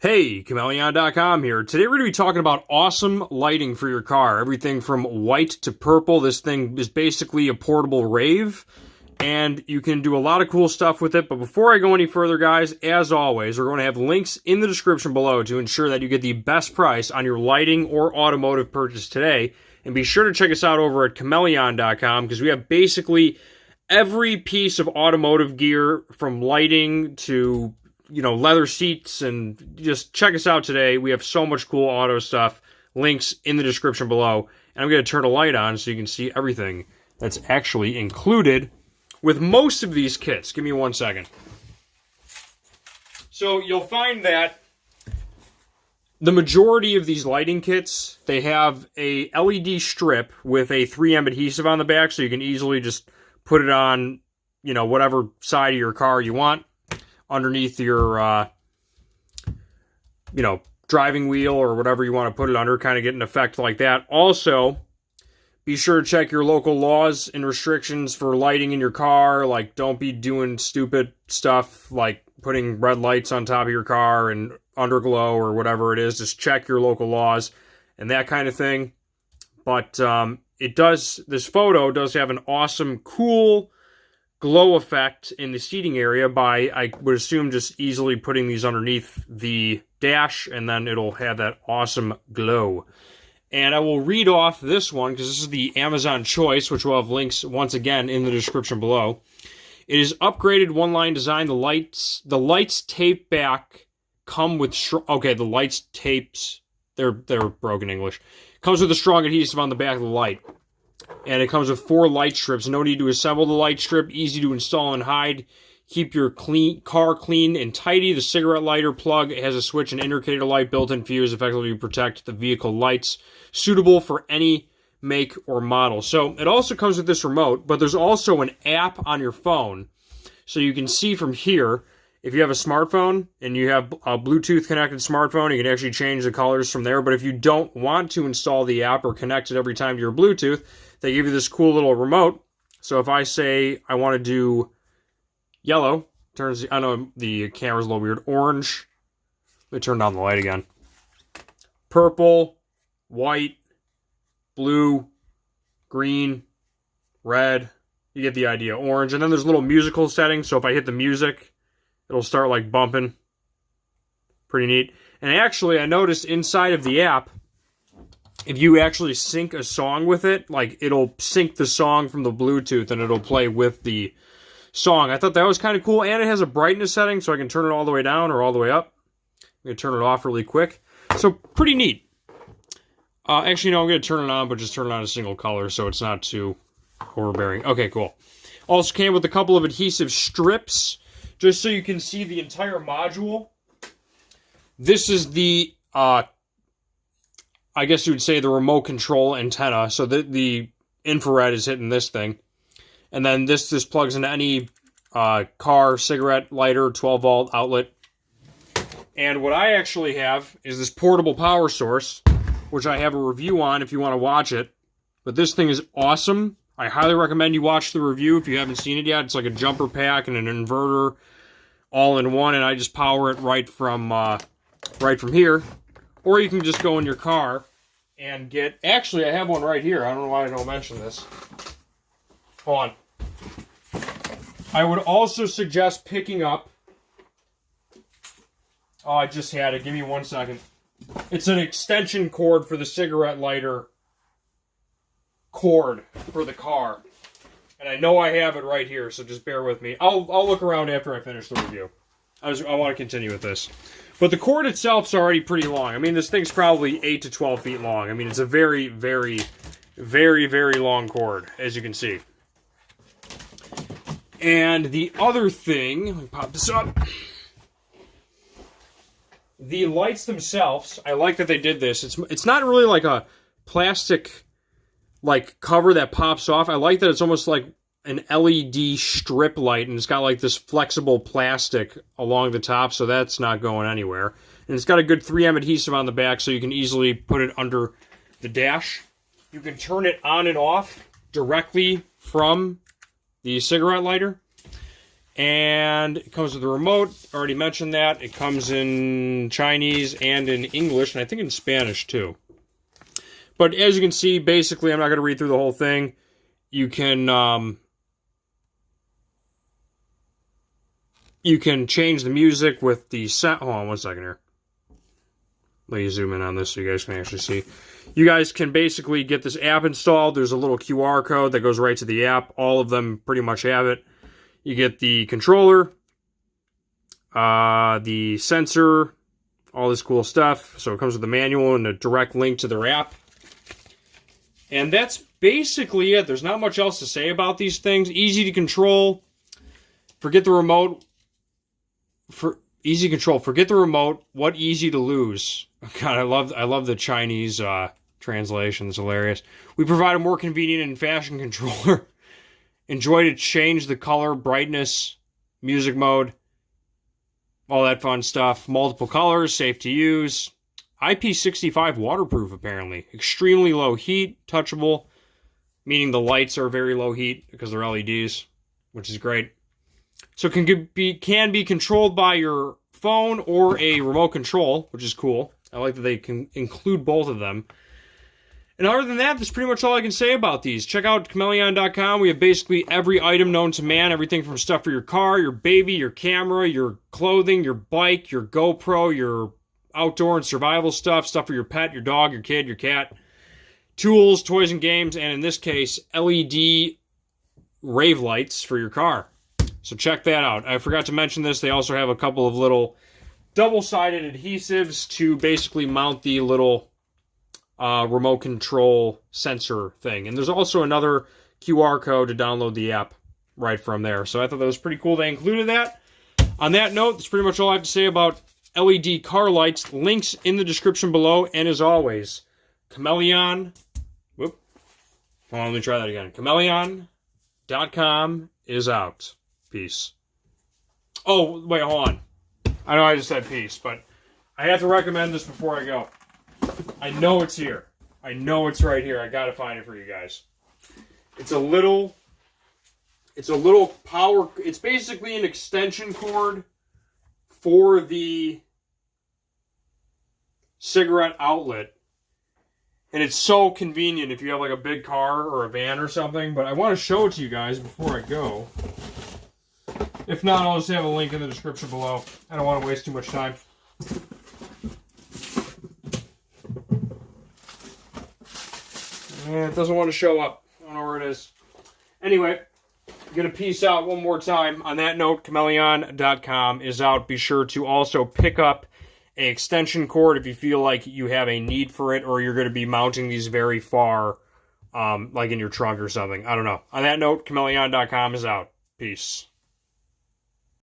Hey, Chmelaeon.com here. Today we're going to be talking about awesome lighting for your car. Everything from white to purple. This thing is basically a portable rave, and you can do a lot of cool stuff with it. But before I go any further, guys, as always, we're going to have links in the description below to ensure that you get the best price on your lighting or automotive purchase today. And be sure to check us out over at Chmelaeon.com because we have basically every piece of automotive gear from lighting to leather seats, and just check us out today. We have so much cool auto stuff. Links in the description below. And I'm going to turn a light on so you can see everything that's actually included with most of these kits. Give me 1 second. So you'll find that the majority of these lighting kits, they have a LED strip with a 3M adhesive on the back, so you can easily just put it on, whatever side of your car you want. Underneath your, driving wheel or whatever you want to put it under, kind of get an effect like that. Also, be sure to check your local laws and restrictions for lighting in your car. Like, don't be doing stupid stuff like putting red lights on top of your car and underglow or whatever it is. Just check your local laws and that kind of thing. But this photo does have an awesome, cool glow effect in the seating area by, I would assume, just easily putting these underneath the dash, and then it'll have that awesome glow. And I will read off this one because this is the Amazon choice, which will have links once again in the description below. It is upgraded one-line design. The lights tape back come with the lights tapes. They're broken English. Comes with a strong adhesive on the back of the light. And it comes with 4 light strips. No need to assemble the light strip. Easy to install and hide. Keep your car clean and tidy. The cigarette lighter plug has a switch and indicator light built-in fuse, effectively protect the vehicle lights. Suitable for any make or model. So it also comes with this remote, but there's also an app on your phone. So you can see from here, if you have a smartphone and you have a Bluetooth connected smartphone, you can actually change the colors from there. But if you don't want to install the app or connect it every time to your Bluetooth, they give you this cool little remote. So if I say I want to do yellow, I know the camera's a little weird, orange, let me turn down the light again, purple, white, blue, green, red, you get the idea, orange. And then there's little musical settings, so if I hit the music, it'll start like bumping. Pretty neat. And actually, I noticed inside of the app, if you actually sync a song with it, like it'll sync the song from the Bluetooth and it'll play with the song. I thought that was kind of cool. And it has a brightness setting, so I can turn it all the way down or all the way up. I'm going to turn it off really quick. So pretty neat. Actually, no, I'm going to turn it on, but just turn it on a single color so it's not too overbearing. Okay, cool. Also came with a couple of adhesive strips, just so you can see the entire module. This is the, I guess you would say the remote control antenna. So the infrared is hitting this thing. And then this plugs into any car, cigarette lighter, 12-volt outlet. And what I actually have is this portable power source, which I have a review on if you want to watch it. But this thing is awesome. I highly recommend you watch the review if you haven't seen it yet. It's like a jumper pack and an inverter all in one, and I just power it right from here. Or you can just go in your car and get... Actually, I have one right here. I don't know why I don't mention this. Hold on. I would also suggest picking up... Oh, I just had it. Give me 1 second. It's an extension cord for the cigarette lighter cord for the car. And I know I have it right here, so just bear with me. I'll look around after I finish the review. I want to continue with this. But the cord itself's already pretty long. I mean, this thing's probably 8 to 12 feet long. I mean, it's a very, very, very, very long cord, as you can see. And the other thing, let me pop this up. The lights themselves, I like that they did this. It's not really like a plastic cover that pops off. I like that it's almost like an LED strip light, and it's got like this flexible plastic along the top, so that's not going anywhere. And it's got a good 3M adhesive on the back, so you can easily put it under the dash. You can turn it on and off directly from the cigarette lighter. And it comes with a remote. Already mentioned that. It comes in Chinese and in English, and I think in Spanish too. But as you can see, basically, I'm not going to read through the whole thing. You can change the music with the sound. Hold on 1 second here. Let me zoom in on this so you guys can actually see. You guys can basically get this app installed. There's a little QR code that goes right to the app. All of them pretty much have it. You get the controller, the sensor, all this cool stuff. So it comes with a manual and a direct link to their app. And that's basically it. There's not much else to say about these things. Easy to control. Forget the remote. Easy control. Forget the remote. What easy to lose. God, I love the Chinese translation. It's hilarious. We provide a more convenient and fashion controller. Enjoy to change the color, brightness, music mode, all that fun stuff. Multiple colors, safe to use. IP65 waterproof, apparently. Extremely low heat, touchable, meaning the lights are very low heat because they're LEDs, which is great. So it can be controlled by your phone or a remote control, which is cool. I like that they can include both of them. And other than that, that's pretty much all I can say about these. Check out Chmelaeon.com. We have basically every item known to man. Everything from stuff for your car, your baby, your camera, your clothing, your bike, your GoPro, your outdoor and survival stuff for your pet, your dog, your kid, your cat. Tools, toys, and games. And in this case, LED rave lights for your car. So check that out. I forgot to mention this. They also have a couple of little double-sided adhesives to basically mount the little remote control sensor thing. And there's also another QR code to download the app right from there. So I thought that was pretty cool they included that. On that note, that's pretty much all I have to say about LED car lights. Links in the description below. And as always, Chmelaeon. Hold on, let me try that again. Chmelaeon.com is out. Peace. Oh, wait, hold on. I know I just said peace, but I have to recommend this before I go. I know it's here. I know it's right here. I gotta find it for you guys. It's a little power. It's basically an extension cord for the cigarette outlet. And it's so convenient if you have like a big car or a van or something. But I want to show it to you guys before I go. If not, I'll just have a link in the description below. I don't want to waste too much time. It doesn't want to show up. I don't know where it is. Anyway, I'm going to peace out one more time. On that note, Chmelaeon.com is out. Be sure to also pick up an extension cord if you feel like you have a need for it, or you're going to be mounting these very far, like in your trunk or something. I don't know. On that note, Chmelaeon.com is out. Peace.